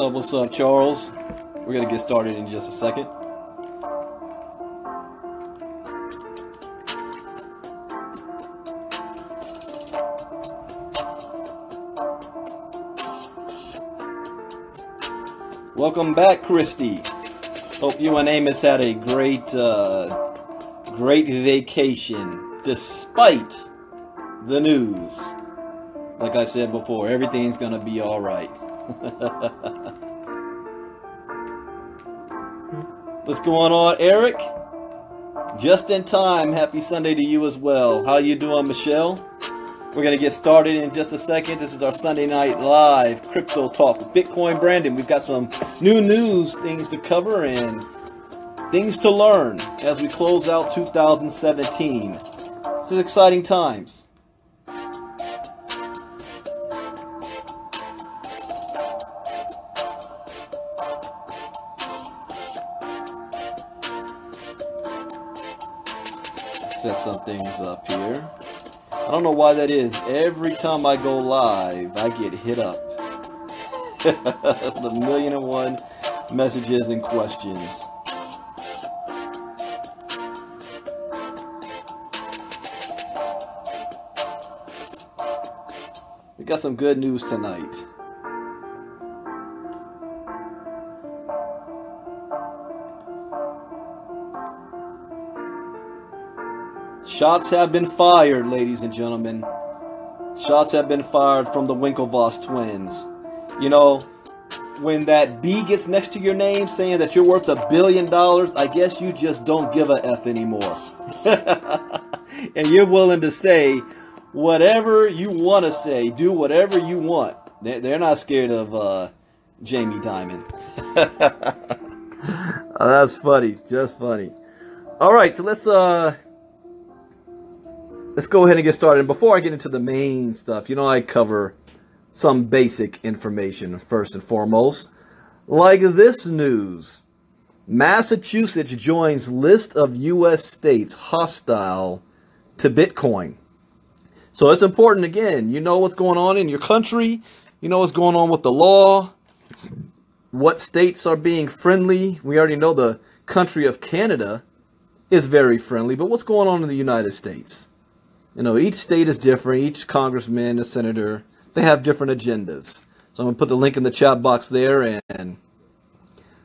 What's up, Charles? We're going to get started in just a second. Welcome back, Christy. Hope you and Amos had a great vacation, despite the news. Like I said before, everything's going to be all right. What's going on, Eric? Just in time. Happy Sunday to you as well. How you doing, Michelle? We're going to get started in just a second. This is our Sunday Night Live Crypto Talk with Bitcoin Brandon. We've got some new news, things to cover, and things to learn as we close out 2017. This is exciting times. Set some things up here. I don't know why that is. Every time I go live, I get hit up. The 1,000,001 messages and questions. We got some good news tonight. Shots have been fired, ladies and gentlemen. Shots have been fired from the Winklevoss twins. You know, when that B gets next to your name saying that you're worth $1 billion, I guess you just don't give a F anymore. And you're willing to say whatever you want to say, do whatever you want. They're not scared of Jaime Dimon. Oh, that's funny, just funny. All right, so let's go ahead and get started. And before I get into the main stuff, you know, I cover some basic information first and foremost. Like this news, Massachusetts joins list of U.S. states hostile to Bitcoin. So it's important, again, you know what's going on in your country. You know what's going on with the law. What states are being friendly. We already know the country of Canada is very friendly. But what's going on in the United States? You know, each state is different. Each congressman, a senator, they have different agendas. So I'm going to put the link in the chat box there, and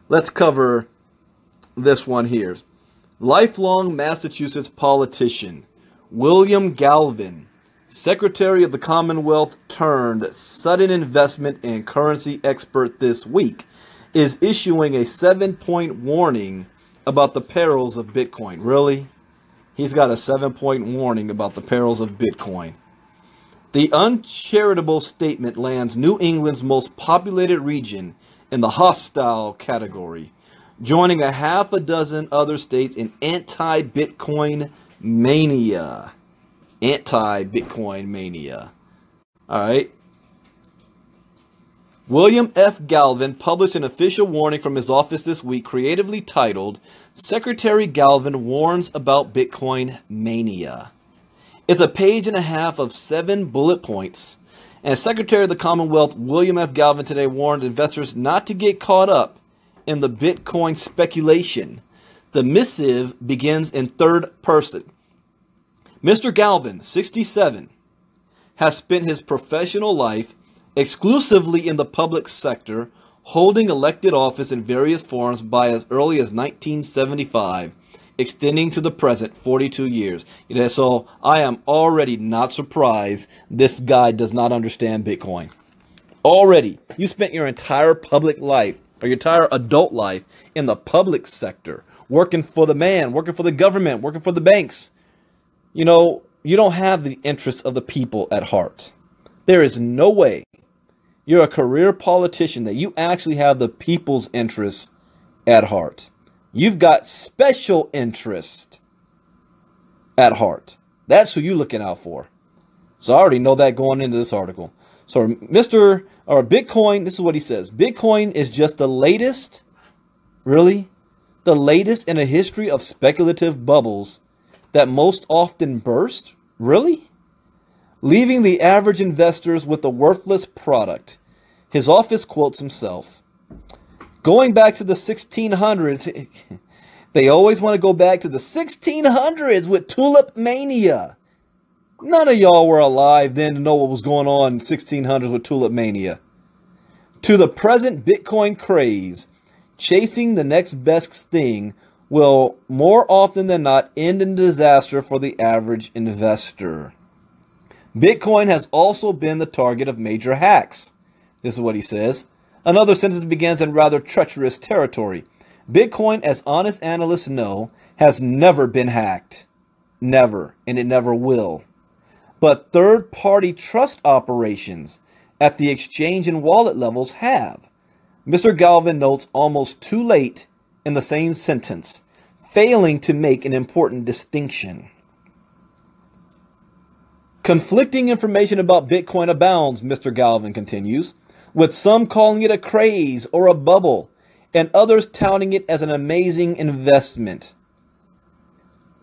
let's cover this one here. Lifelong Massachusetts politician William Galvin, Secretary of the Commonwealth turned sudden investment and currency expert this week, is issuing a 7-point warning about the perils of Bitcoin. Really? He's got a 7-point warning about the perils of Bitcoin. The uncharitable statement lands New England's most populated region in the hostile category, joining a half a dozen other states in anti-Bitcoin mania. Anti-Bitcoin mania. All right. William F. Galvin published an official warning from his office this week, creatively titled, Secretary Galvin Warns About Bitcoin Mania. It's a page and a half of 7 bullet points, and Secretary of the Commonwealth William F. Galvin today warned investors not to get caught up in the Bitcoin speculation. The missive begins in third person. Mr. Galvin, 67, has spent his professional life exclusively in the public sector, holding elected office in various forms by as early as 1975, extending to the present 42 years. You know, so I am already not surprised this guy does not understand Bitcoin. Already, you spent your entire public life, or your entire adult life, in the public sector, working for the man, working for the government, working for the banks. You know, you don't have the interests of the people at heart. There is no way you're a career politician that you actually have the people's interests at heart. You've got special interest at heart. That's who you're looking out for. So I already know that going into this article. So Bitcoin, this is what he says. Bitcoin is just the latest, really, the latest in a history of speculative bubbles that most often burst, really, leaving the average investors with a worthless product. His office quotes himself. Going back to the 1600s, they always want to go back to the 1600s with tulip mania. None of y'all were alive then to know what was going on in 1600s with tulip mania. To the present Bitcoin craze, chasing the next best thing will more often than not end in disaster for the average investor. Bitcoin has also been the target of major hacks. This is what he says. Another sentence begins in rather treacherous territory. Bitcoin, as honest analysts know, has never been hacked. Never, and it never will. But third-party trust operations at the exchange and wallet levels have. Mr. Galvin notes almost too late in the same sentence, failing to make an important distinction. Conflicting information about Bitcoin abounds, Mr. Galvin continues, with some calling it a craze or a bubble, and others touting it as an amazing investment.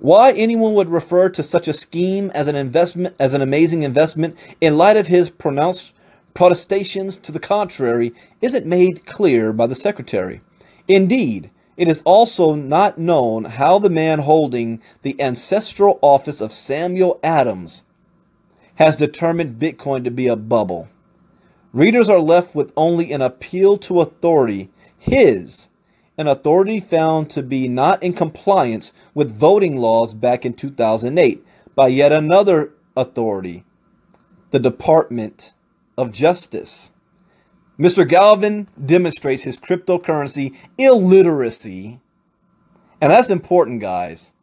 Why anyone would refer to such a scheme as an investment, as an amazing investment, in light of his pronounced protestations to the contrary, isn't made clear by the secretary. Indeed, it is also not known how the man holding the ancestral office of Samuel Adams has determined Bitcoin to be a bubble. Readers are left with only an appeal to authority, an authority found to be not in compliance with voting laws back in 2008 by yet another authority, the Department of Justice. Mr. Galvin demonstrates his cryptocurrency illiteracy, and that's important, guys.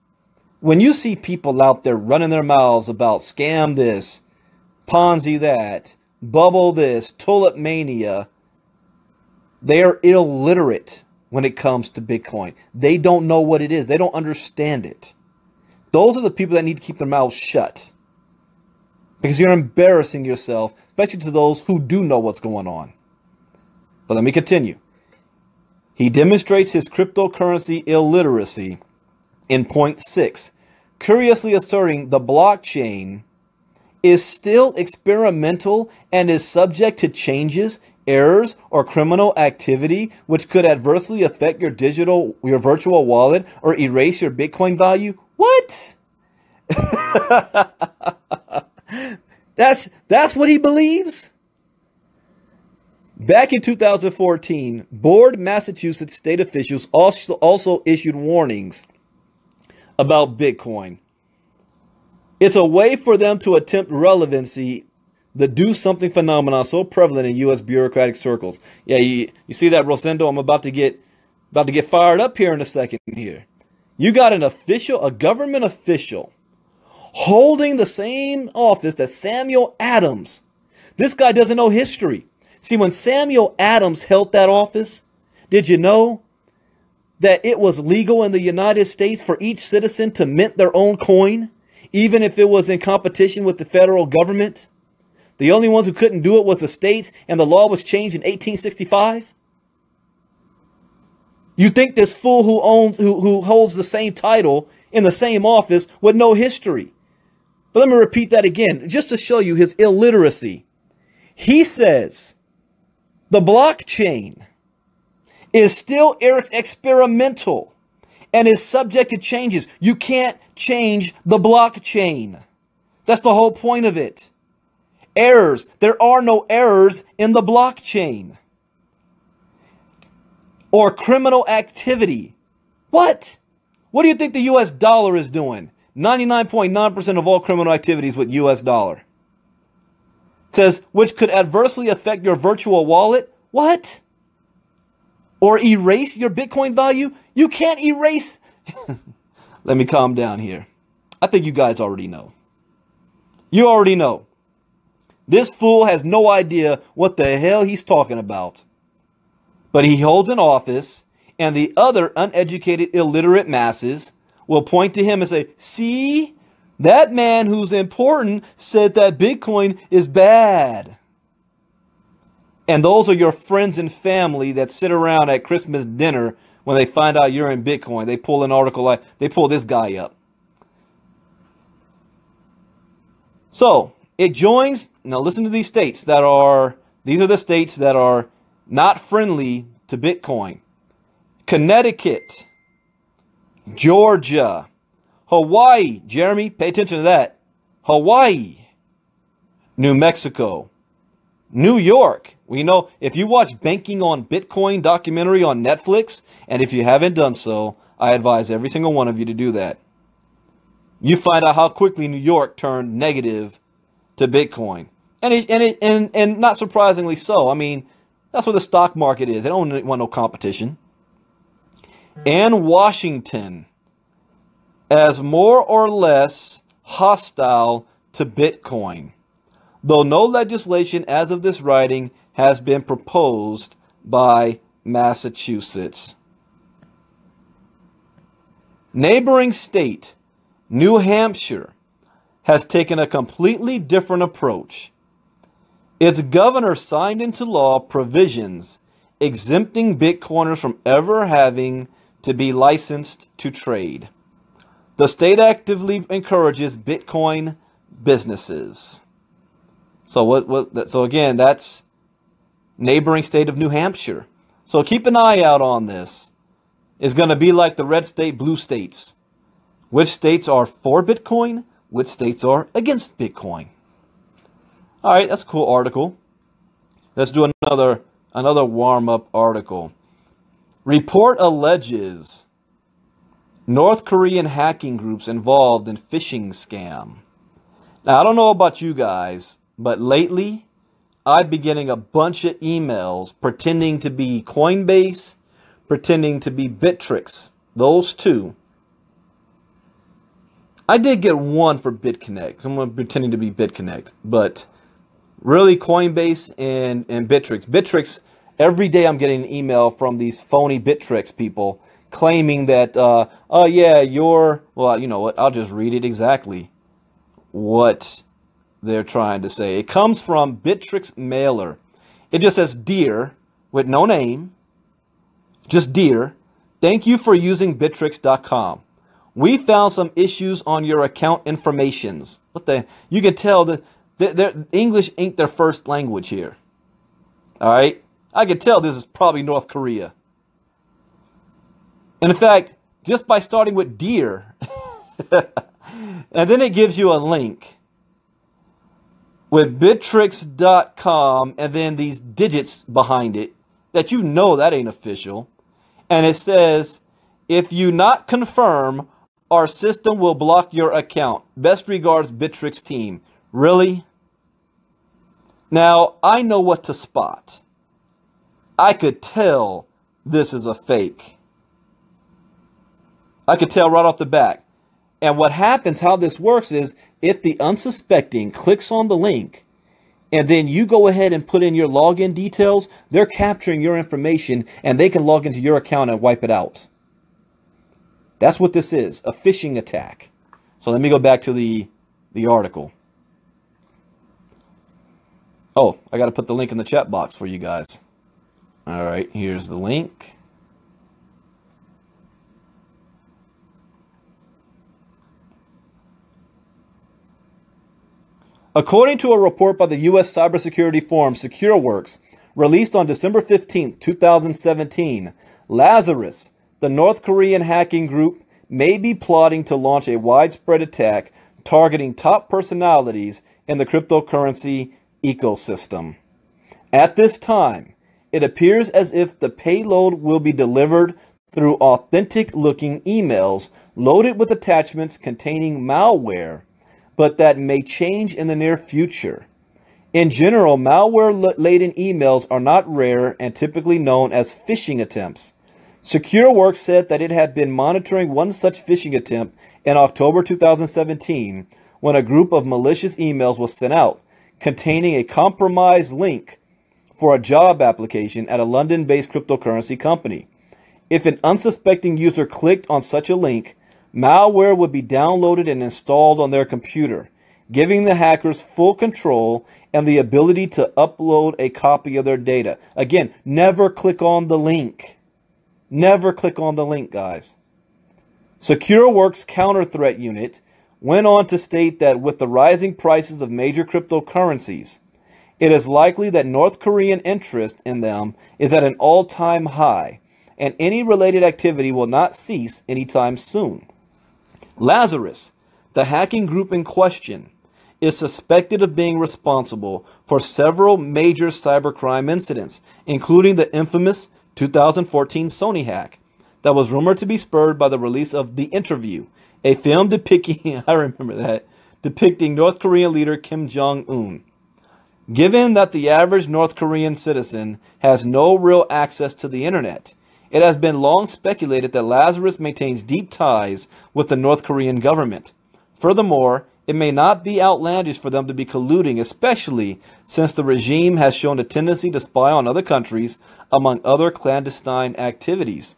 When you see people out there running their mouths about scam this, Ponzi that, bubble this, tulip mania, they are illiterate when it comes to Bitcoin. They don't know what it is. They don't understand it. Those are the people that need to keep their mouths shut, because you're embarrassing yourself, especially to those who do know what's going on. But let me continue. He demonstrates his cryptocurrency illiteracy in point 6, curiously asserting the blockchain is still experimental and is subject to changes, errors, or criminal activity which could adversely affect your virtual wallet or erase your Bitcoin value. What? That's what he believes? Back in 2014, bored Massachusetts state officials also issued warnings about Bitcoin. It's a way for them to attempt relevancy, the do something phenomenon so prevalent in U.S. bureaucratic circles. Yeah, you see that, Rosendo? I'm about to get fired up here in a second here. You got an official, a government official, holding the same office that Samuel Adams. This guy doesn't know history. See, when Samuel Adams held that office, did you know that it was legal in the United States for each citizen to mint their own coin, even if it was in competition with the federal government? The only ones who couldn't do it was the states, and the law was changed in 1865. You think this fool who holds the same title in the same office would know history? But let me repeat that again, just to show you his illiteracy. He says the blockchain is still experimental and is subject to changes. You can't change the blockchain. That's the whole point of it. Errors. There are no errors in the blockchain. Or criminal activity. What? What do you think the US dollar is doing? 99.9% of all criminal activities with US dollar. It says, which could adversely affect your virtual wallet. What? Or erase your Bitcoin value? You can't erase. Let me calm down here. I think you guys already know. You already know. This fool has no idea what the hell he's talking about. But he holds an office, and the other uneducated, illiterate masses will point to him and say, see, That man who's important said that Bitcoin is bad. And those are your friends and family that sit around at Christmas dinner when they find out you're in Bitcoin. They pull an article like, they pull this guy up. So it joins, now listen to these states that are, these are the states that are not friendly to Bitcoin. Connecticut, Georgia, Hawaii, Jeremy, pay attention to that. Hawaii, New Mexico, New York. We know if you watch Banking on Bitcoin documentary on Netflix, and if you haven't done so, I advise every single one of you to do that. You find out how quickly New York turned negative to Bitcoin. And not surprisingly so. I mean, that's what the stock market is. They don't want no competition. And Washington, as more or less hostile to Bitcoin, though no legislation as of this writing has been proposed by Massachusetts. Neighboring state, New Hampshire, has taken a completely different approach. Its governor signed into law provisions exempting Bitcoiners from ever having to be licensed to trade. The state actively encourages Bitcoin businesses. So again, that's neighboring state of New Hampshire. So keep an eye out on this. It's going to be like the red state, blue states. Which states are for Bitcoin? Which states are against Bitcoin? All right, that's a cool article. Let's do another warm-up article. Report alleges North Korean hacking groups involved in phishing scam. Now, I don't know about you guys, but lately I've been getting a bunch of emails pretending to be Coinbase, pretending to be Bittrex. Those two. I did get one for BitConnect. Someone pretending to be BitConnect, but really Coinbase and Bittrex. Bittrex, every day I'm getting an email from these phony Bittrex people claiming that, oh yeah, well, you know what, I'll just read it exactly what they're trying to say. It comes from Bittrex mailer. It just says, "Dear," with no name, just "Dear, thank you for using Bittrex.com. We found some issues on your account informations." You can tell that their English ain't their first language here. All right? I can tell this is probably North Korea. And in fact, just by starting with "Dear," and then it gives you a link with Bittrex.com and then these digits behind it that you know that ain't official. And it says, "If you not confirm, our system will block your account. Best regards, Bittrex team." Really? Now, I know what to spot. I could tell this is a fake. I could tell right off the bat. And what happens, how this works is, if the unsuspecting clicks on the link, and then you go ahead and put in your login details, they're capturing your information, and they can log into your account and wipe it out. That's what this is, a phishing attack. So let me go back to the article. Oh, I got to put the link in the chat box for you guys. All right, here's the link. According to a report by the U.S. cybersecurity forum SecureWorks, released on December 15, 2017, Lazarus, the North Korean hacking group, may be plotting to launch a widespread attack targeting top personalities in the cryptocurrency ecosystem. At this time, it appears as if the payload will be delivered through authentic-looking emails loaded with attachments containing malware, but that may change in the near future. In general, malware-laden emails are not rare and typically known as phishing attempts. SecureWorks said that it had been monitoring one such phishing attempt in October 2017 when a group of malicious emails was sent out containing a compromised link for a job application at a London-based cryptocurrency company. If an unsuspecting user clicked on such a link, Malware would be downloaded and installed on their computer, giving the hackers full control and the ability to upload a copy of their data. Again, never click on the link. Never click on the link, guys. SecureWorks Counter Threat Unit went on to state that with the rising prices of major cryptocurrencies, it is likely that North Korean interest in them is at an all-time high, and any related activity will not cease anytime soon. Lazarus, the hacking group in question, is suspected of being responsible for several major cybercrime incidents, including the infamous 2014 Sony hack that was rumored to be spurred by the release of The Interview, a film depicting, I remember that, depicting North Korean leader Kim Jong-un. Given that the average North Korean citizen has no real access to the internet, it has been long speculated that Lazarus maintains deep ties with the North Korean government. Furthermore, it may not be outlandish for them to be colluding, especially since the regime has shown a tendency to spy on other countries, among other clandestine activities.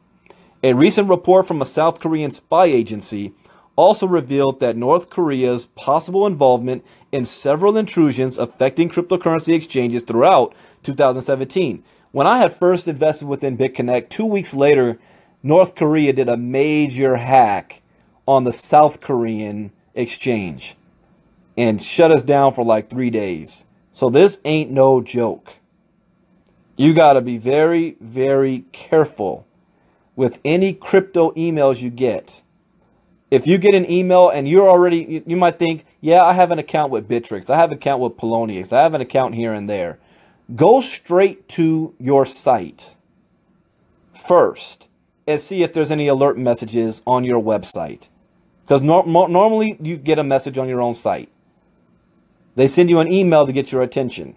A recent report from a South Korean spy agency also revealed that North Korea's possible involvement in several intrusions affecting cryptocurrency exchanges throughout 2017. When I had first invested within BitConnect, 2 weeks later, North Korea did a major hack on the South Korean exchange and shut us down for like 3 days. So this ain't no joke. You got to be very, very careful with any crypto emails you get. If you get an email and you're already, you might think, yeah, I have an account with Bittrex. I have an account with Poloniex. I have an account here and there. Go straight to your site first and see if there's any alert messages on your website. Because normally you get a message on your own site. They send you an email to get your attention.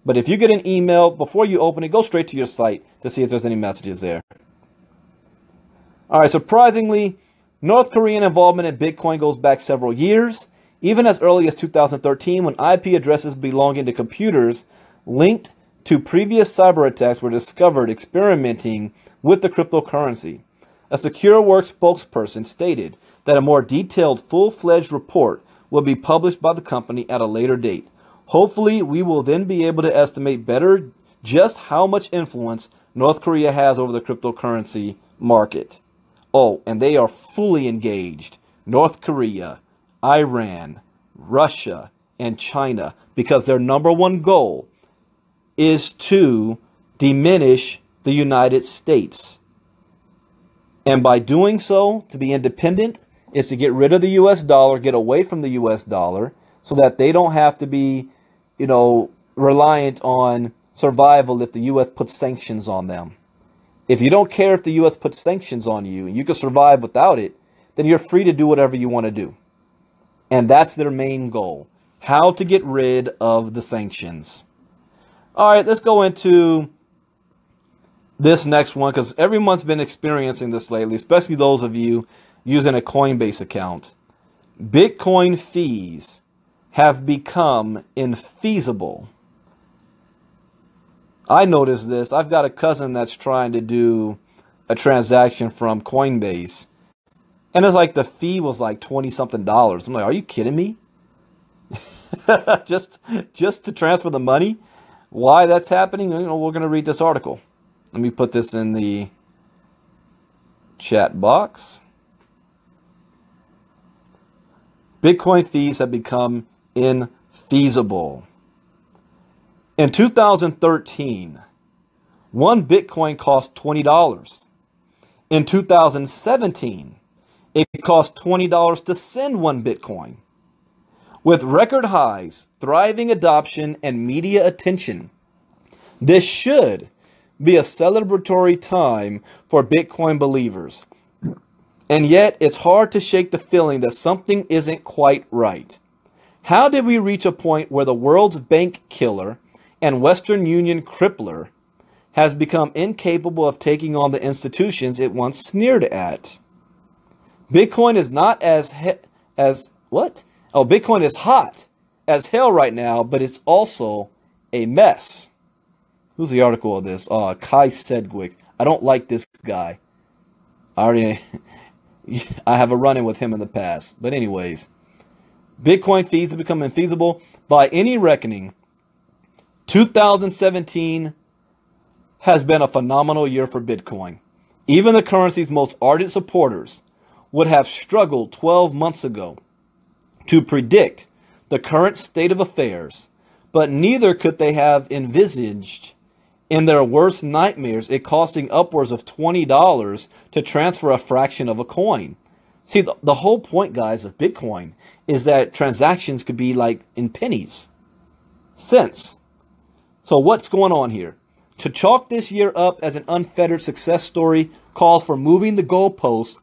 But if you get an email, before you open it, go straight to your site to see if there's any messages there. All right, surprisingly, North Korean involvement in Bitcoin goes back several years, even as early as 2013 when IP addresses belonging to computers linked to previous cyber attacks were discovered experimenting with the cryptocurrency. A SecureWorks spokesperson stated that a more detailed, full-fledged report will be published by the company at a later date. Hopefully, we will then be able to estimate better just how much influence North Korea has over the cryptocurrency market. Oh, and they are fully engaged. North Korea, Iran, Russia, and China, because their number one goal is to diminish the United States. And by doing so, to be independent, is to get rid of the US dollar, get away from the US dollar, so that they don't have to be, reliant on survival if the US puts sanctions on them. If you don't care if the US puts sanctions on you and you can survive without it, then you're free to do whatever you want to do. And that's their main goal. How to get rid of the sanctions. All right, let's go into this next one, because everyone's been experiencing this lately, especially those of you using a Coinbase account. Bitcoin fees have become infeasible. I noticed this. I've got a cousin that's trying to do a transaction from Coinbase, and it's like the fee was like $20-something. I'm like, are you kidding me? just to transfer the money? Why that's happening? We're going to read this article. Let me put this in the chat box. Bitcoin fees have become infeasible. In 2013, one Bitcoin cost $20. In 2017, it cost $20 to send one Bitcoin. With record highs, thriving adoption, and media attention, this should be a celebratory time for Bitcoin believers. And yet, it's hard to shake the feeling that something isn't quite right. How did we reach a point where the world's bank killer and Western Union crippler has become incapable of taking on the institutions it once sneered at? Bitcoin is not Bitcoin is hot as hell right now, but it's also a mess. Who's the article of this? Kai Sedgwick. I don't like this guy. I have a run-in with him in the past. But anyways, Bitcoin fees have become infeasible. By any reckoning, 2017 has been a phenomenal year for Bitcoin. Even the currency's most ardent supporters would have struggled 12 months ago to predict the current state of affairs, but neither could they have envisaged in their worst nightmares it costing upwards of $20 to transfer a fraction of a coin. See, the whole point, guys, of Bitcoin is that transactions could be like in pennies, cents. So what's going on here? To chalk this year up as an unfettered success story calls for moving the goalposts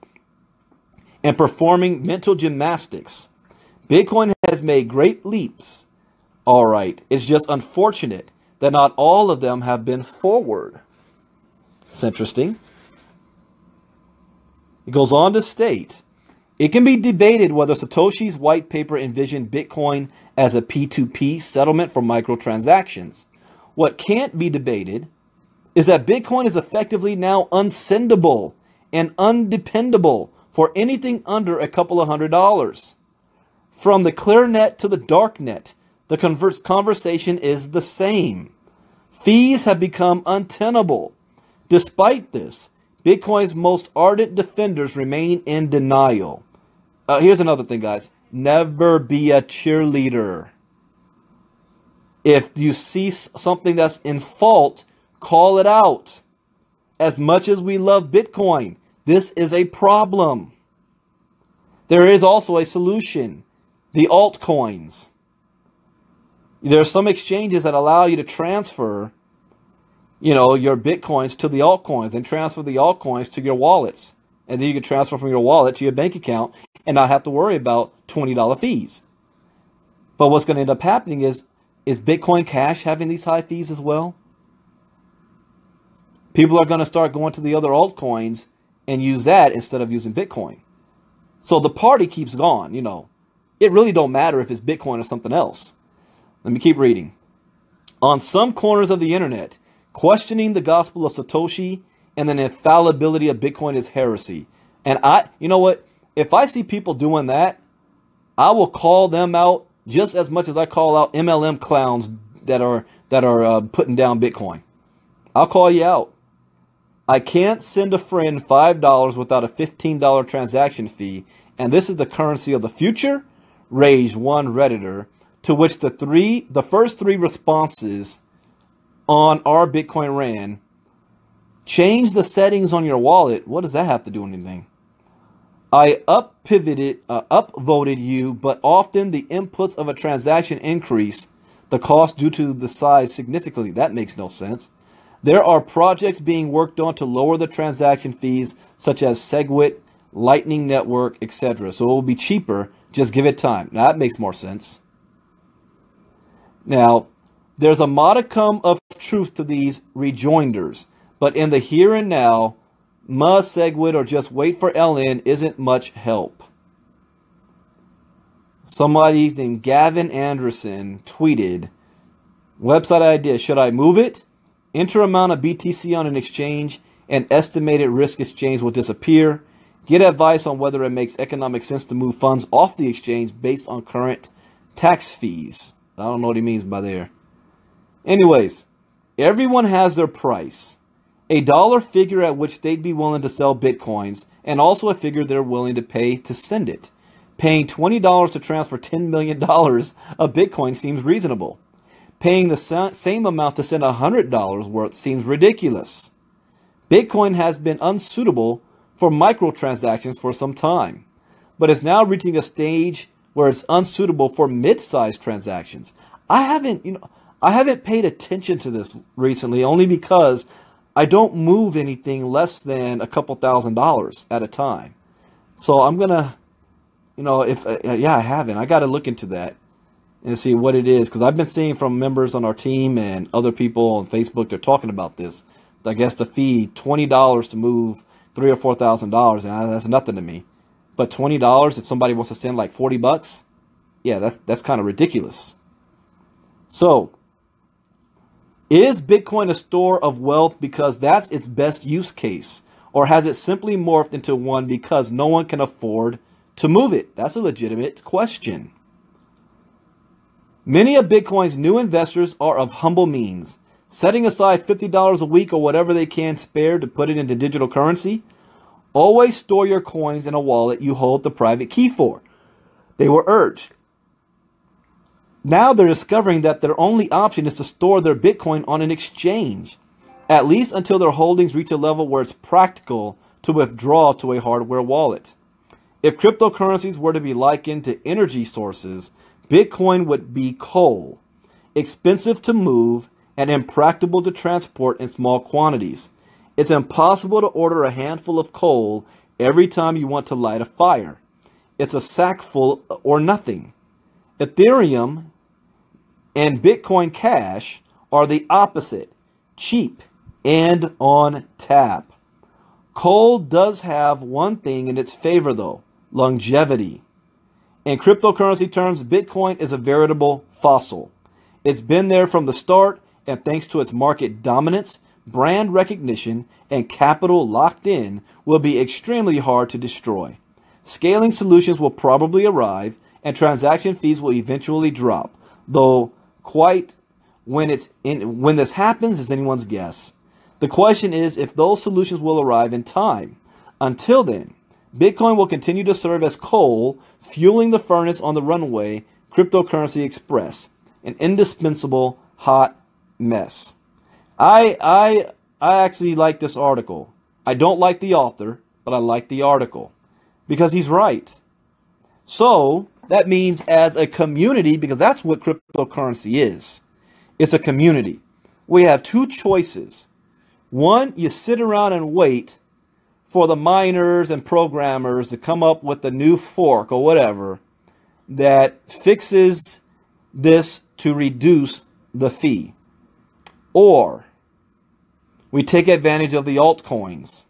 and performing mental gymnastics. Bitcoin has made great leaps. All right, it's just unfortunate that not all of them have been forward. It's interesting. It goes on to state, it can be debated whether Satoshi's white paper envisioned Bitcoin as a P2P settlement for microtransactions. What can't be debated is that Bitcoin is effectively now unsendable and undependable for anything under a couple of $100. From the clear net to the dark net, the conversation is the same. Fees have become untenable. Despite this, Bitcoin's most ardent defenders remain in denial. Here's another thing, guys. Never be a cheerleader. If you see something that's in fault, call it out. As much as we love Bitcoin, this is a problem. There is also a solution. The altcoins. There are some exchanges that allow you to transfer, your Bitcoins to the altcoins and transfer the altcoins to your wallets. And then you can transfer from your wallet to your bank account and not have to worry about $20 fees. But what's going to end up happening is Bitcoin Cash having these high fees as well? People are going to start going to the other altcoins and use that instead of using Bitcoin. So the party keeps going, It really don't matter if it's Bitcoin or something else. Let me keep reading. On some corners of the internet, questioning the gospel of Satoshi and the infallibility of Bitcoin is heresy. And you know what? If I see people doing that, I will call them out just as much as I call out MLM clowns that are putting down Bitcoin. I'll call you out. I can't send a friend $5 without a $15 transaction fee, and this is the currency of the future? Raged one Redditor, to which the first three responses on our Bitcoin ran, change the settings on your wallet. What does that have to do with anything? I upvoted you, but often the inputs of a transaction increase the cost due to the size significantly. That makes no sense. There are projects being worked on to lower the transaction fees, such as Segwit, Lightning Network, etc. So it will be cheaper. Just give it time. Now that makes more sense. Now, there's a modicum of truth to these rejoinders, but in the here and now, Segwit or just wait for LN isn't much help. Somebody named Gavin Anderson tweeted, website idea, should I move it? Enter amount of BTC on an exchange and estimated risk exchange will disappear. Get advice on whether it makes economic sense to move funds off the exchange based on current tax fees. I don't know what he means by there. Anyways, everyone has their price. A dollar figure at which they'd be willing to sell Bitcoins, and also a figure they're willing to pay to send it. Paying $20 to transfer $10 million of Bitcoin seems reasonable. Paying the same amount to send $100 worth seems ridiculous. Bitcoin has been unsuitable for microtransactions for some time, but is now reaching a stage where it's unsuitable for mid-sized transactions. I haven't paid attention to this recently, only because I don't move anything less than a couple $1,000s at a time. So I'm gonna, I haven't. I got to look into that and see what it is, because I've been seeing from members on our team and other people on Facebook, they're talking about this. I guess the fee $20 to move $3,000 or $4,000, and that's nothing to me. But $20 if somebody wants to send like $40, yeah, that's kind of ridiculous. So, is Bitcoin a store of wealth because that's its best use case? Or has it simply morphed into one because no one can afford to move it? That's a legitimate question. Many of Bitcoin's new investors are of humble means, setting aside $50 a week or whatever they can spare to put it into digital currency. Always store your coins in a wallet you hold the private key for, they were urged. Now they're discovering that their only option is to store their Bitcoin on an exchange, at least until their holdings reach a level where it's practical to withdraw to a hardware wallet. If cryptocurrencies were to be likened to energy sources, Bitcoin would be coal, expensive to move and impractical to transport in small quantities. It's impossible to order a handful of coal every time you want to light a fire. It's a sack full or nothing. Ethereum and Bitcoin Cash are the opposite, cheap and on tap. Coal does have one thing in its favor though, longevity. In cryptocurrency terms, Bitcoin is a veritable fossil. It's been there from the start, and thanks to its market dominance, brand recognition, and capital locked in, will be extremely hard to destroy. Scaling solutions will probably arrive, and transaction fees will eventually drop, though quite when this happens is anyone's guess. The question is if those solutions will arrive in time. Until then, Bitcoin will continue to serve as coal, fueling the furnace on the runway, Cryptocurrency Express, an indispensable hot mess. I actually like this article. I don't like the author, but I like the article because he's right. So that means as a community, because that's what cryptocurrency is. It's a community. We have two choices. One, you sit around and wait for the miners and programmers to come up with a new fork or whatever that fixes this to reduce the fee. Or we take advantage of the altcoins,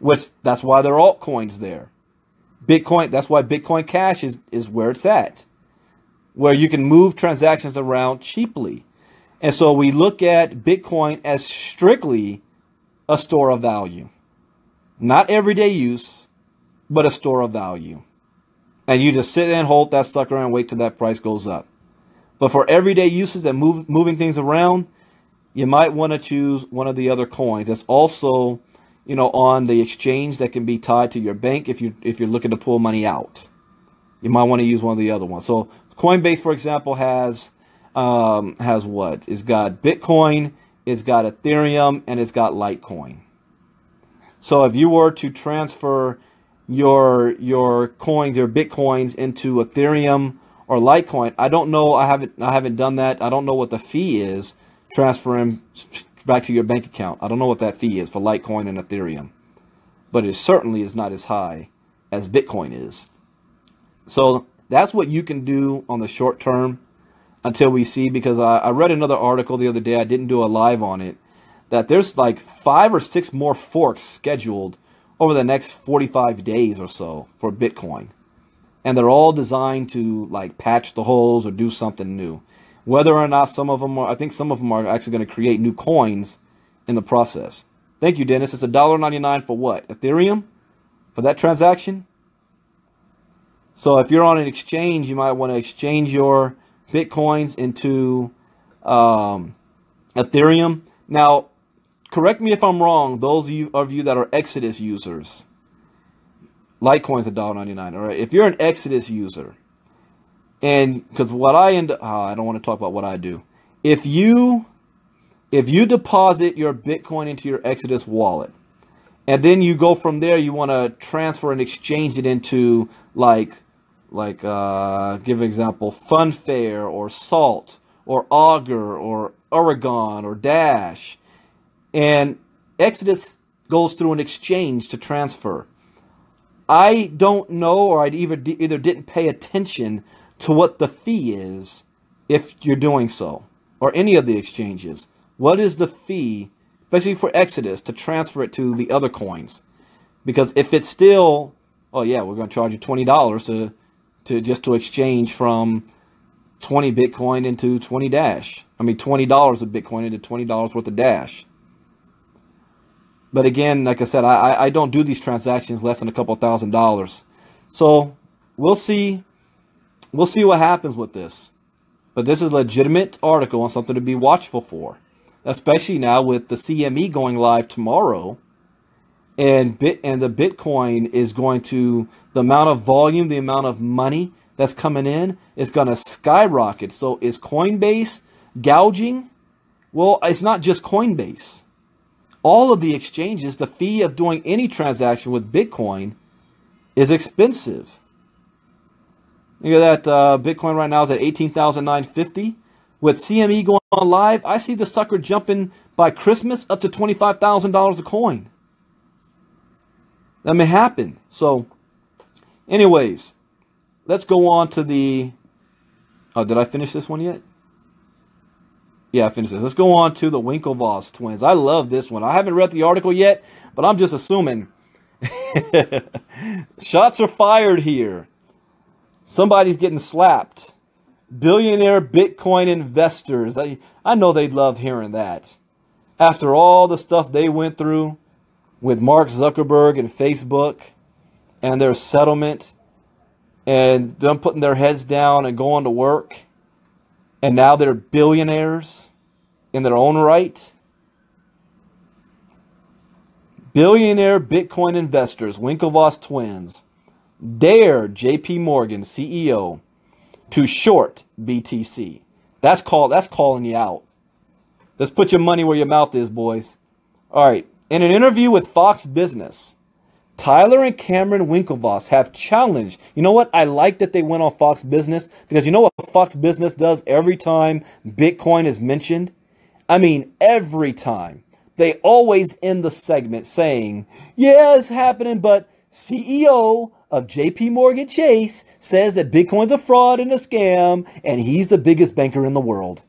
which that's why there are altcoins there. Bitcoin, that's why Bitcoin Cash is where it's at, where you can move transactions around cheaply. And so we look at Bitcoin as strictly a store of value. Not everyday use, but a store of value. And you just sit and hold that sucker and wait till that price goes up. But for everyday uses and moving things around, you might want to choose one of the other coins. That's also, on the exchange that can be tied to your bank if you're looking to pull money out. You might want to use one of the other ones. So Coinbase, for example, has what? It's got Bitcoin, it's got Ethereum, and it's got Litecoin. So if you were to transfer your coins, your Bitcoins into Ethereum or Litecoin, I don't know. I haven't done that. I don't know what the fee is transferring back to your bank account. I don't know what that fee is for Litecoin and Ethereum, but it certainly is not as high as Bitcoin is. So that's what you can do on the short term until we see, because I read another article the other day. I didn't do a live on it, that there's like 5 or 6 more forks scheduled over the next 45 days or so for Bitcoin. And they're all designed to like patch the holes or do something new. Whether or not some of them are, I think some of them are actually going to create new coins in the process. Thank you, Dennis. It's $1.99 for what? Ethereum? For that transaction? So if you're on an exchange, you might want to exchange your Bitcoins into Ethereum. Now, correct me if I'm wrong, those of you that are Exodus users. Litecoin's $1.99, all right? If you're an Exodus user, and because what I I don't want to talk about what I do. If you deposit your Bitcoin into your Exodus wallet, and then you go from there, you want to transfer and exchange it into give an example, Funfair or Salt or Augur or Oregon or Dash, and Exodus goes through an exchange to transfer. I don't know, or I either didn't pay attention to what the fee is if you're doing so, or any of the exchanges. What is the fee, especially for Exodus, to transfer it to the other coins? Because if it's still, oh yeah, we're going to charge you $20 to exchange from 20 Bitcoin into 20 Dash. I mean, $20 of Bitcoin into $20 worth of Dash. But again, like I said, I don't do these transactions less than a couple $1,000s. So we'll see. We'll see what happens with this. But this is a legitimate article and something to be watchful for. Especially now with the CME going live tomorrow. And the Bitcoin is going to, the amount of volume, the amount of money that's coming in is going to skyrocket. So is Coinbase gouging? Well, it's not just Coinbase. All of the exchanges, the fee of doing any transaction with Bitcoin is expensive. Look at that, Bitcoin right now is at 18,950. With CME going on live, I see the sucker jumping by Christmas up to $25,000 a coin. That may happen. So, anyways, let's go on to the... Oh, did I finish this one yet? Yeah, I finished this. Let's go on to the Winklevoss twins. I love this one. I haven't read the article yet, but I'm just assuming. Shots are fired here. Somebody's getting slapped. Billionaire Bitcoin investors. I know they'd love hearing that. After all the stuff they went through with Mark Zuckerberg and Facebook and their settlement and them putting their heads down and going to work. And now they're billionaires in their own right. Billionaire Bitcoin investors, Winklevoss twins, dare JPMorgan CEO to short BTC. That's calling you out. Let's put your money where your mouth is, boys. All right. In an interview with Fox Business, Tyler and Cameron Winklevoss have challenged. You know what? I like that they went on Fox Business because you know what Fox Business does every time Bitcoin is mentioned? I mean, every time. They always end the segment saying, yeah, it's happening, but CEO of JPMorgan Chase says that Bitcoin's a fraud and a scam, and he's the biggest banker in the world.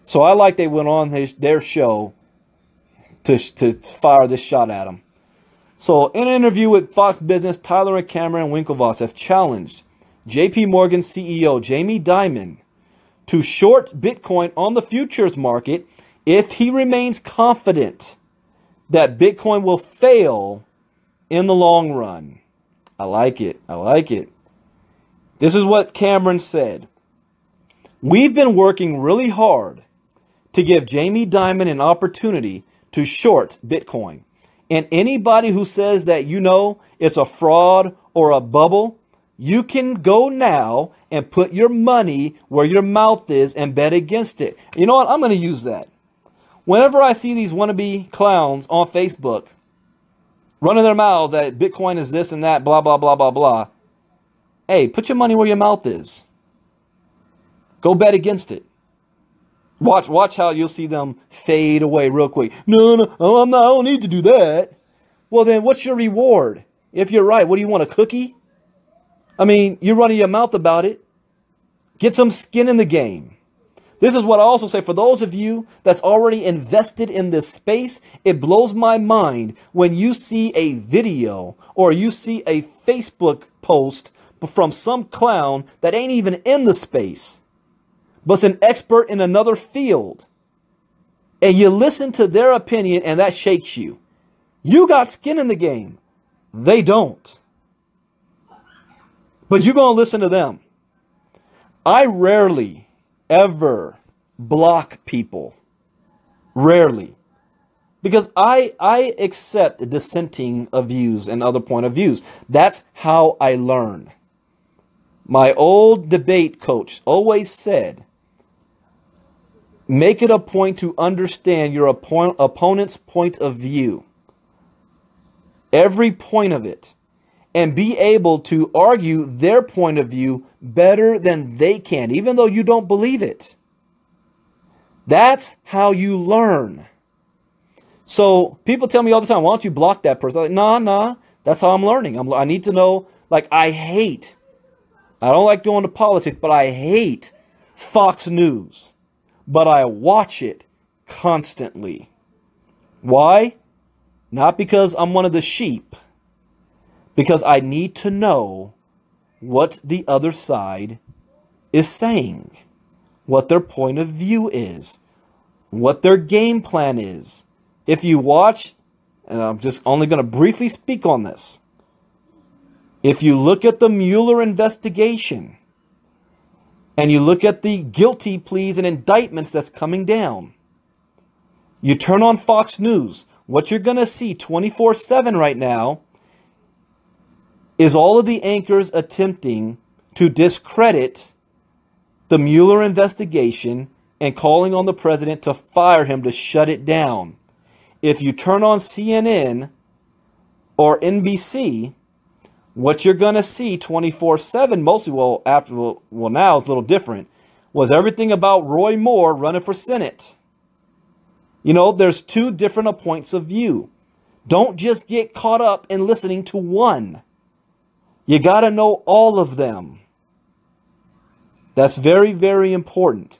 So I like they went on their show to fire this shot at him. So, in an interview with Fox Business, Tyler and Cameron Winklevoss have challenged JPMorgan CEO Jaime Dimon to short Bitcoin on the futures market if he remains confident that Bitcoin will fail in the long run. I like it. I like it. This is what Cameron said. We've been working really hard to give Jaime Dimon an opportunity to short Bitcoin. And anybody who says that, you know, it's a fraud or a bubble, you can go now and put your money where your mouth is and bet against it. You know what? I'm going to use that. Whenever I see these wannabe clowns on Facebook running their mouths that Bitcoin is this and that, blah, blah, blah, blah, blah. Hey, put your money where your mouth is. Go bet against it. Watch how you'll see them fade away real quick. No, I don't need to do that. Well, then what's your reward? If you're right, what do you want, a cookie? I mean, you're running your mouth about it. Get some skin in the game. This is what I also say for those of you that's already invested in this space. It blows my mind when you see a video or you see a Facebook post from some clown that ain't even in the space, but's an expert in another field. And you listen to their opinion and that shakes you. You got skin in the game. They don't. But you're going to listen to them. I rarely, ever block people. Rarely. Because I accept dissenting of views and other point of views. That's how I learn. My old debate coach always said, make it a point to understand your opponent's point of view. Every point of it. And be able to argue their point of view better than they can, even though you don't believe it. That's how you learn. So people tell me all the time, why don't you block that person? I'm like, nah, that's how I'm learning. I need to know, like, I don't like going to politics, but I hate Fox News. But I watch it constantly. Why? Not because I'm one of the sheep. Because I need to know what the other side is saying. What their point of view is. What their game plan is. If you watch and I'm just only going to briefly speak on this. If you look at the Mueller investigation and you look at the guilty pleas and indictments that's coming down, you turn on Fox News, what you're going to see 24/7 right now is all of the anchors attempting to discredit the Mueller investigation and calling on the president to fire him, to shut it down. If you turn on CNN or NBC, what you're going to see 24/7, mostly, well, now it's a little different, was everything about Roy Moore running for Senate. You know, there's two different points of view. Don't just get caught up in listening to one. You got to know all of them. That's very, very important.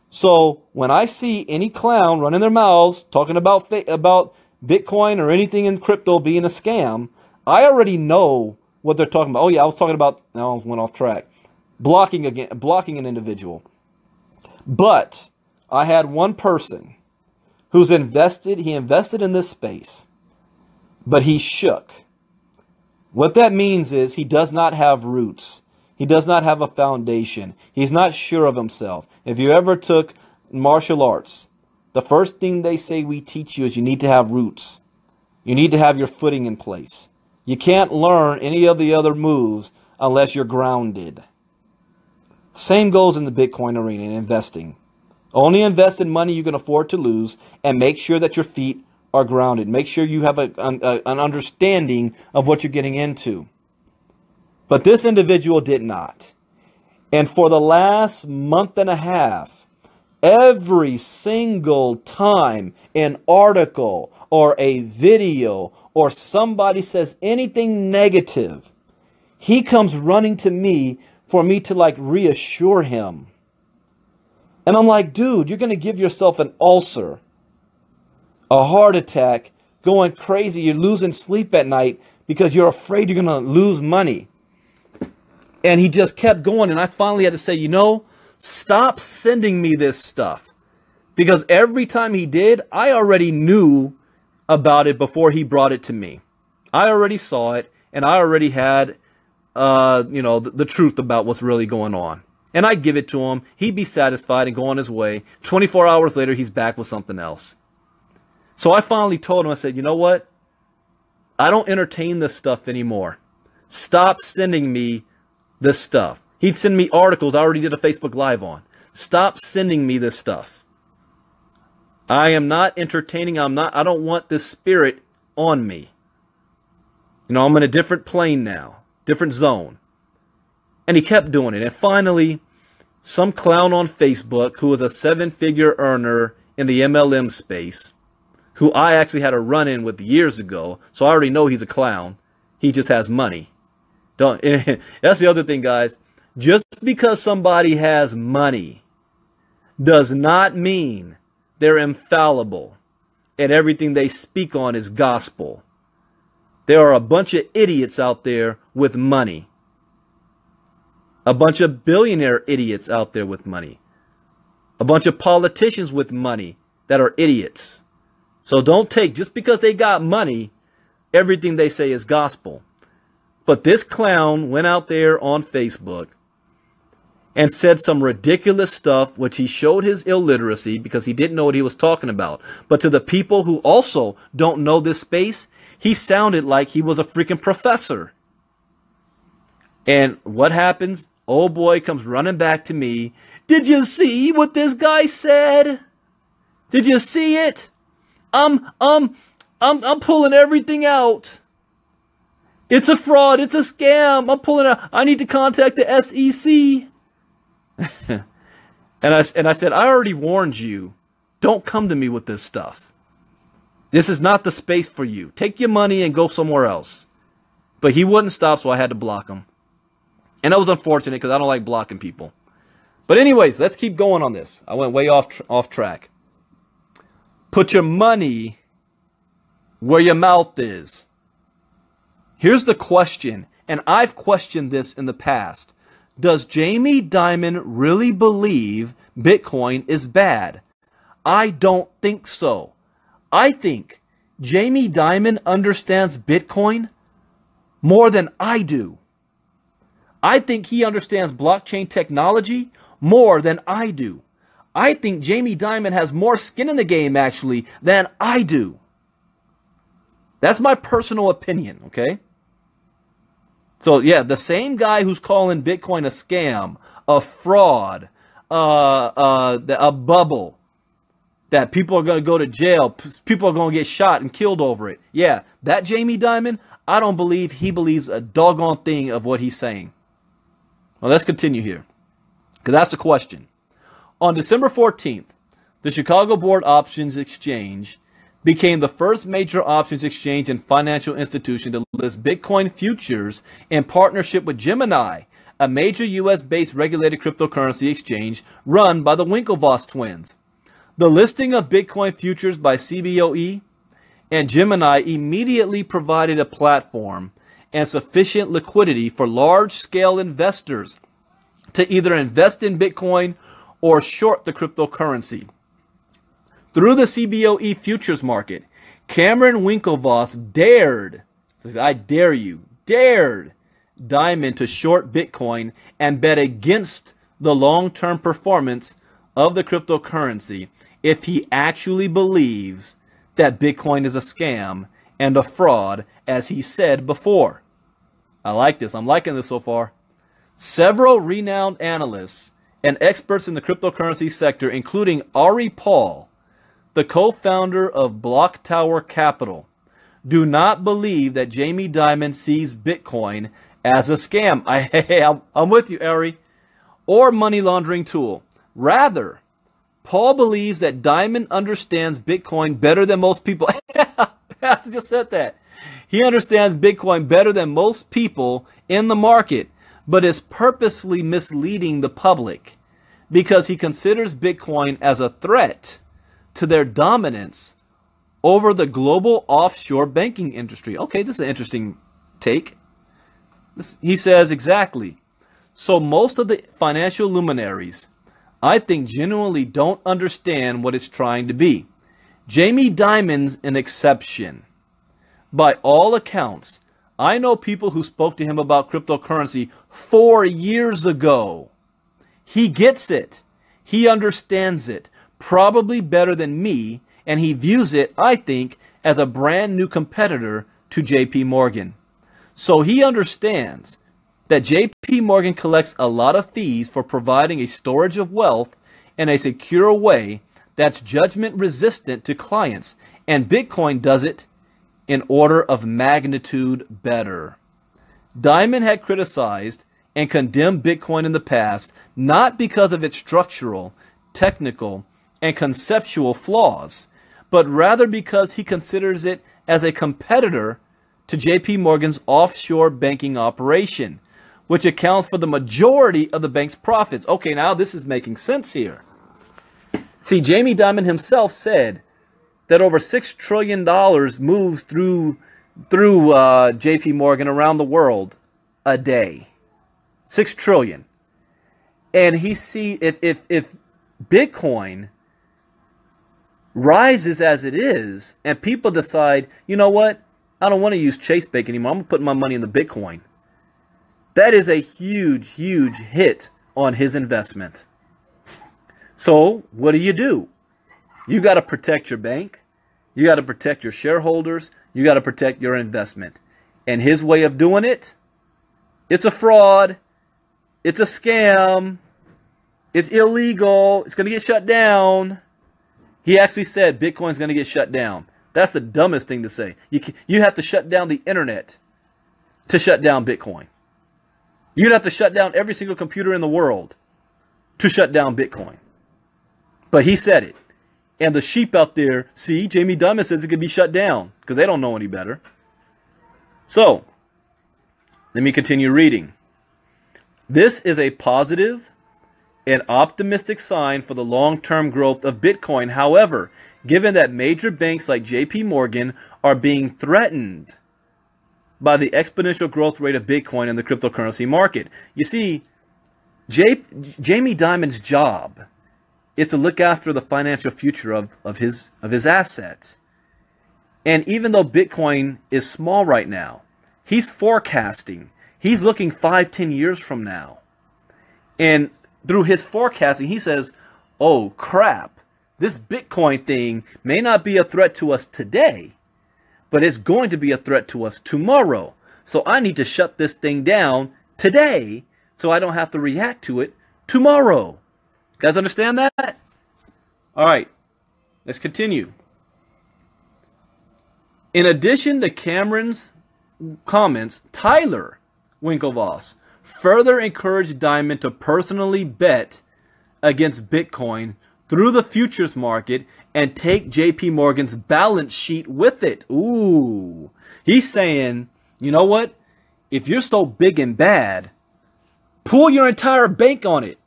So when I see any clown running their mouths talking about Bitcoin or anything in crypto being a scam, I already know what they're talking about. Oh yeah, I was talking about, now I went off track. Blocking an individual. But I had one person who's invested in this space, but he shook. What that means is he does not have roots. He does not have a foundation. He's not sure of himself. If you ever took martial arts, the first thing they say we teach you is you need to have roots. You need to have your footing in place. You can't learn any of the other moves unless you're grounded. Same goes in the Bitcoin arena and investing. Only invest in money you can afford to lose, and make sure that your feet are grounded. Make sure you have an understanding of what you're getting into. But this individual did not. And for the last month and a half, every single time an article or a video or somebody says anything negative, he comes running to me for me to like reassure him. And I'm like, dude, you're going to give yourself an ulcer, a heart attack, going crazy. You're losing sleep at night because you're afraid you're going to lose money. And he just kept going. And I finally had to say, you know, stop sending me this stuff. Because every time he did, I already knew about it before he brought it to me. I already saw it, and I already had, the truth about what's really going on. And I'd give it to him. He'd be satisfied and go on his way. 24 hours later, he's back with something else. So I finally told him, I said, you know what? I don't entertain this stuff anymore. Stop sending me this stuff. He'd send me articles I already did a Facebook Live on. Stop sending me this stuff. I am not entertaining. I don't want this spirit on me. You know, I'm in a different plane now, different zone. And he kept doing it. And finally, some clown on Facebook who was a 7-figure earner in the MLM space, who I actually had a run-in with years ago, so I already know he's a clown. He just has money. That's the other thing, guys. Just because somebody has money does not mean they're infallible and everything they speak on is gospel. There are a bunch of idiots out there with money. A bunch of billionaire idiots out there with money. A bunch of politicians with money that are idiots. So don't take, just because they got money, everything they say is gospel. But this clown went out there on Facebook and said some ridiculous stuff, which he showed his illiteracy because he didn't know what he was talking about. But to the people who also don't know this space, he sounded like he was a freaking professor. And what happens? Old boy comes running back to me. Did you see what this guy said? Did you see it? I'm pulling everything out. It's a fraud. It's a scam. I'm pulling out. I need to contact the SEC. and I said, I already warned you. Don't come to me with this stuff. This is not the space for you. Take your money and go somewhere else. But he wouldn't stop, so I had to block him. And that was unfortunate because I don't like blocking people. But anyways, let's keep going on this. I went way off track. Put your money where your mouth is. Here's the question, and I've questioned this in the past. Does Jaime Dimon really believe Bitcoin is bad? I don't think so. I think Jamie Dimon understands Bitcoin more than I do. I think he understands blockchain technology more than I do. I think Jamie Dimon has more skin in the game, actually, than I do. That's my personal opinion, okay? So, yeah, the same guy who's calling Bitcoin a scam, a fraud, a bubble, that people are going to go to jail, people are going to get shot and killed over it. Yeah, that Jamie Dimon, I don't believe he believes a doggone thing of what he's saying. Well, let's continue here, because that's the question. On December 14th, the Chicago Board Options Exchange became the first major options exchange and financial institution to list Bitcoin futures in partnership with Gemini, a major U.S.-based regulated cryptocurrency exchange run by the Winklevoss twins. The listing of Bitcoin futures by CBOE and Gemini immediately provided a platform and sufficient liquidity for large-scale investors to either invest in Bitcoin or short the cryptocurrency. Through the CBOE futures market, Cameron Winklevoss dared Dimon to short Bitcoin and bet against the long-term performance of the cryptocurrency if he actually believes that Bitcoin is a scam and a fraud, as he said before. I like this. I'm liking this so far. Several renowned analysts and experts in the cryptocurrency sector, including Ari Paul, the co-founder of Block Tower Capital, do not believe that Jamie Dimon sees Bitcoin as a scam. I'm with you, Ari. Or money laundering tool. Rather, Paul believes that Dimon understands Bitcoin better than most people. I just said that. He understands Bitcoin better than most people in the market, but is purposefully misleading the public because he considers Bitcoin as a threat to their dominance over the global offshore banking industry. Okay, this is an interesting take. He says exactly. So most of the financial luminaries, I think, genuinely don't understand what it's trying to be. Jamie Dimon's an exception. By all accounts, I know people who spoke to him about cryptocurrency 4 years ago. He gets it. He understands it, probably better than me, and he views it, I think, as a brand new competitor to JPMorgan. So he understands that JPMorgan collects a lot of fees for providing a storage of wealth in a secure way that's judgment resistant to clients, and Bitcoin does it in order of magnitude better. Dimon had criticized and condemned Bitcoin in the past, not because of its structural, technical, and conceptual flaws, but rather because he considers it as a competitor to JPMorgan's offshore banking operation, which accounts for the majority of the bank's profits. Okay, now this is making sense here. See, Jamie Dimon himself said that over $6 trillion moves through JPMorgan around the world a day. 6 trillion. And he see if Bitcoin rises as it is and people decide, you know what, I don't want to use Chase Bank anymore, I'm going to put my money in the Bitcoin. That is a huge, huge hit on his investment. So what do? You got to protect your bank. You got to protect your shareholders. You got to protect your investment. And his way of doing it, it's a fraud. It's a scam. It's illegal. It's going to get shut down. He actually said Bitcoin's going to get shut down. That's the dumbest thing to say. You have to shut down the internet to shut down Bitcoin. You'd have to shut down every single computer in the world to shut down Bitcoin. But he said it. And the sheep out there, see, Jamie Dimon says it could be shut down because they don't know any better. So, let me continue reading. This is a positive and optimistic sign for the long-term growth of Bitcoin. However, given that major banks like JPMorgan are being threatened by the exponential growth rate of Bitcoin in the cryptocurrency market. You see, Jamie Dimon's job is to look after the financial future of his assets. And even though Bitcoin is small right now, he's forecasting. He's looking 5-10 years from now. And through his forecasting, he says, oh, crap, this Bitcoin thing may not be a threat to us today, but it's going to be a threat to us tomorrow. So I need to shut this thing down today so I don't have to react to it tomorrow. You guys understand that? All right, let's continue. In addition to Cameron's comments, Tyler Winklevoss further encouraged Dimon to personally bet against Bitcoin through the futures market and take JPMorgan's balance sheet with it. Ooh, he's saying, you know what? If you're so big and bad, pull your entire bank on it.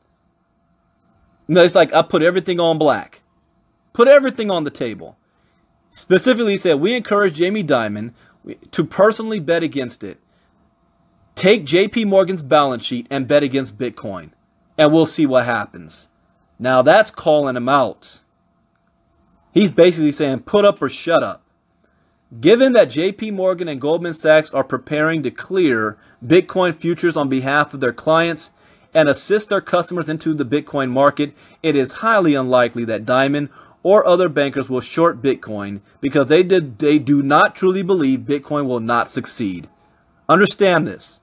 No, it's like I put everything on black. Put everything on the table. Specifically, he said, we encourage Jamie Dimon to personally bet against it. Take JPMorgan's balance sheet and bet against Bitcoin, and we'll see what happens. Now that's calling him out. He's basically saying, put up or shut up. Given that JPMorgan and Goldman Sachs are preparing to clear Bitcoin futures on behalf of their clients and assist their customers into the Bitcoin market, it is highly unlikely that Dimon or other bankers will short Bitcoin because they do not truly believe Bitcoin will not succeed. Understand this.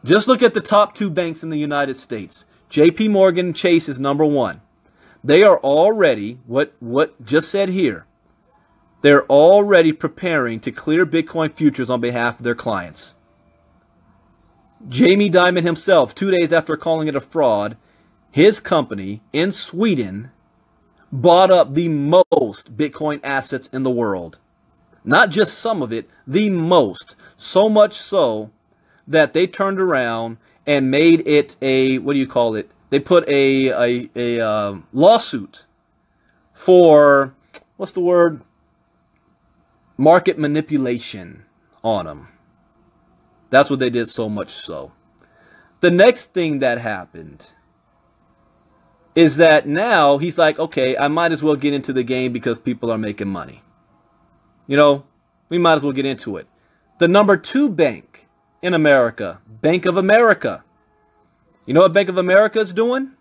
Just look at the top 2 banks in the United States. JPMorgan Chase is number 1. They are already, what just said here, they're already preparing to clear Bitcoin futures on behalf of their clients. Jamie Dimon himself, 2 days after calling it a fraud, his company in Sweden bought up the most Bitcoin assets in the world. Not just some of it, the most. So much so that they turned around and made it a, what do you call it? They put a lawsuit for, what's the word? Market manipulation on them. That's what they did, so much so. The next thing that happened is that now he's like, okay, I might as well get into the game because people are making money. You know, we might as well get into it. The number 2 bank in America, Bank of America. You know what Bank of America is doing?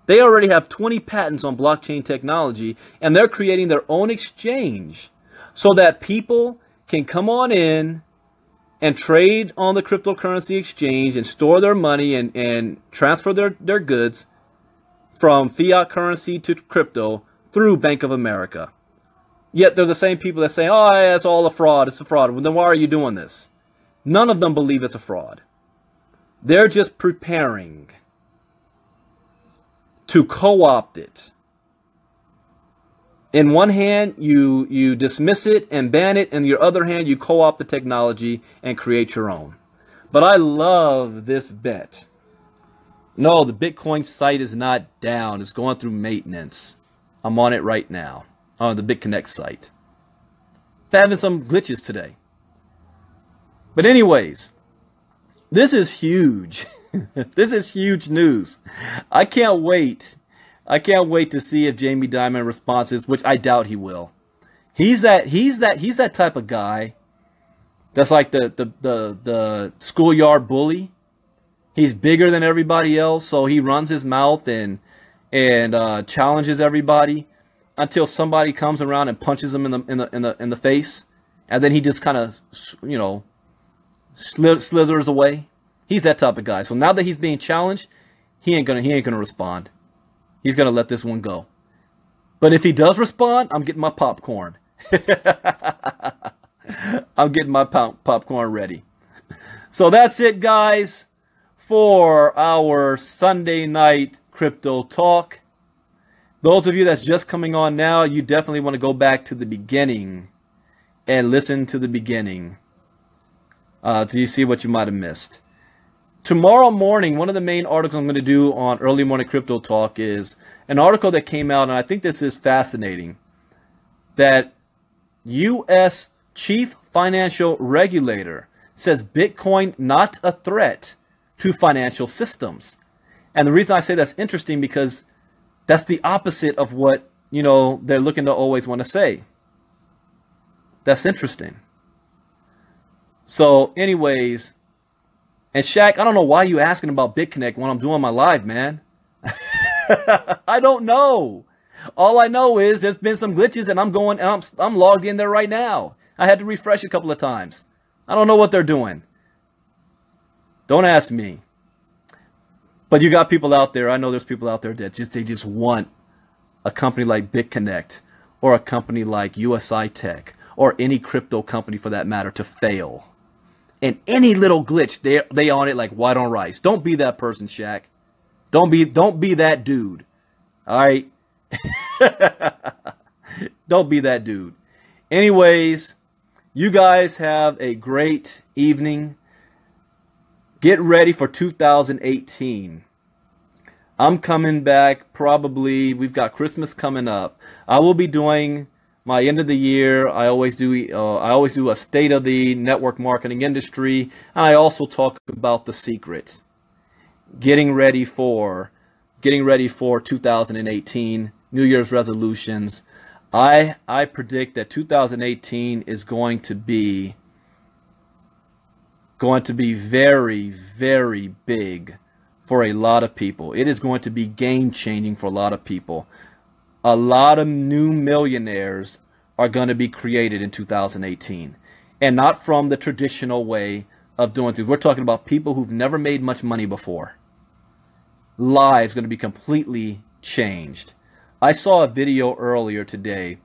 They already have 20 patents on blockchain technology, and they're creating their own exchange so that people can come on in and trade on the cryptocurrency exchange and store their money and transfer their goods from fiat currency to crypto through Bank of America. Yet they're the same people that say, oh, yeah, it's all a fraud. It's a fraud. Well, then why are you doing this? None of them believe it's a fraud. They're just preparing to co-opt it. In one hand, you dismiss it and ban it. In your other hand, you co-opt the technology and create your own. But I love this bet. No, the Bitcoin site is not down. It's going through maintenance. I'm on it right now on the BitConnect site. Having some glitches today. But anyways, this is huge. This is huge news. I can't wait. I can't wait to see if Jamie Dimon responds, which I doubt he will. He's that type of guy that's like the schoolyard bully. He's bigger than everybody else, so he runs his mouth and challenges everybody until somebody comes around and punches him in the face, and then he just kind of, you know, slithers away. He's that type of guy. So now that he's being challenged, he ain't gonna respond. He's gonna let this one go. But if he does respond, I'm getting my popcorn. I'm getting my popcorn ready. So that's it, guys, for our Sunday night crypto talk. Those of you that's just coming on now, you definitely want to go back to the beginning and listen to the beginning till you see what you might have missed. Tomorrow morning, one of the main articles I'm going to do on Early Morning Crypto Talk is an article that came out, and I think this is fascinating, that U.S. Chief Financial Regulator says Bitcoin not a threat to financial systems. And the reason I say that's interesting because that's the opposite of what, you know, they're looking to always want to say. That's interesting. So anyways, and Shaq, I don't know why you asking about BitConnect when I'm doing my live, man. I don't know. All I know is there's been some glitches and I'm logged in there right now. I had to refresh a couple of times. I don't know what they're doing. Don't ask me. But you got people out there. I know there's people out there that they just want a company like BitConnect or a company like USI-Tech or any crypto company for that matter to fail. And any little glitch, they on it like white on rice. Don't be that person, Shaq. Don't be that dude. All right? Don't be that dude. Anyways, you guys have a great evening. Get ready for 2018. I'm coming back probably. We've got Christmas coming up. I will be doing my end of the year. I always do a state of the network marketing industry, and I also talk about the secret. Getting ready for 2018, New Year's resolutions. I predict that 2018 is going to be very, very big for a lot of people. It is going to be game-changing for a lot of people. A lot of new millionaires are going to be created in 2018. And not from the traditional way of doing things. We're talking about people who've never made much money before. Lives going to be completely changed. I saw a video earlier today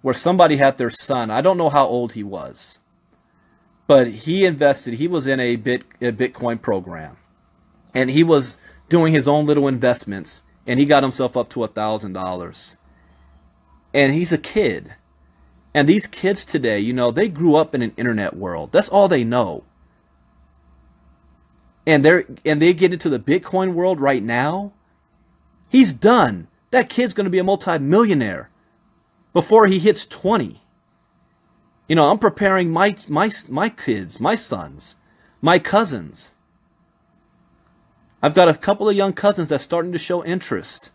where somebody had their son. I don't know how old he was. But he invested, he was in a Bitcoin program. And he was doing his own little investments. And he got himself up to $1,000. And he's a kid. And these kids today, you know, they grew up in an internet world. That's all they know. And they get into the Bitcoin world right now. He's done. That kid's going to be a multi-millionaire before he hits 20. You know, I'm preparing my kids, my sons, my cousins. I've got a couple of young cousins that's starting to show interest.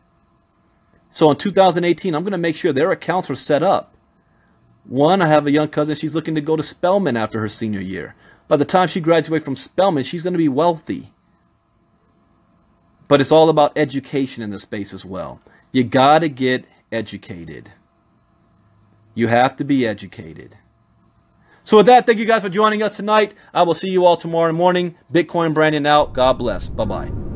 So in 2018, I'm going to make sure their accounts are set up. One, I have a young cousin, she's looking to go to Spelman after her senior year. By the time she graduates from Spelman, she's going to be wealthy. But it's all about education in this space as well. You got to get educated. You have to be educated. So with that, thank you guys for joining us tonight. I will see you all tomorrow morning. Bitcoin Brandon out. God bless. Bye-bye.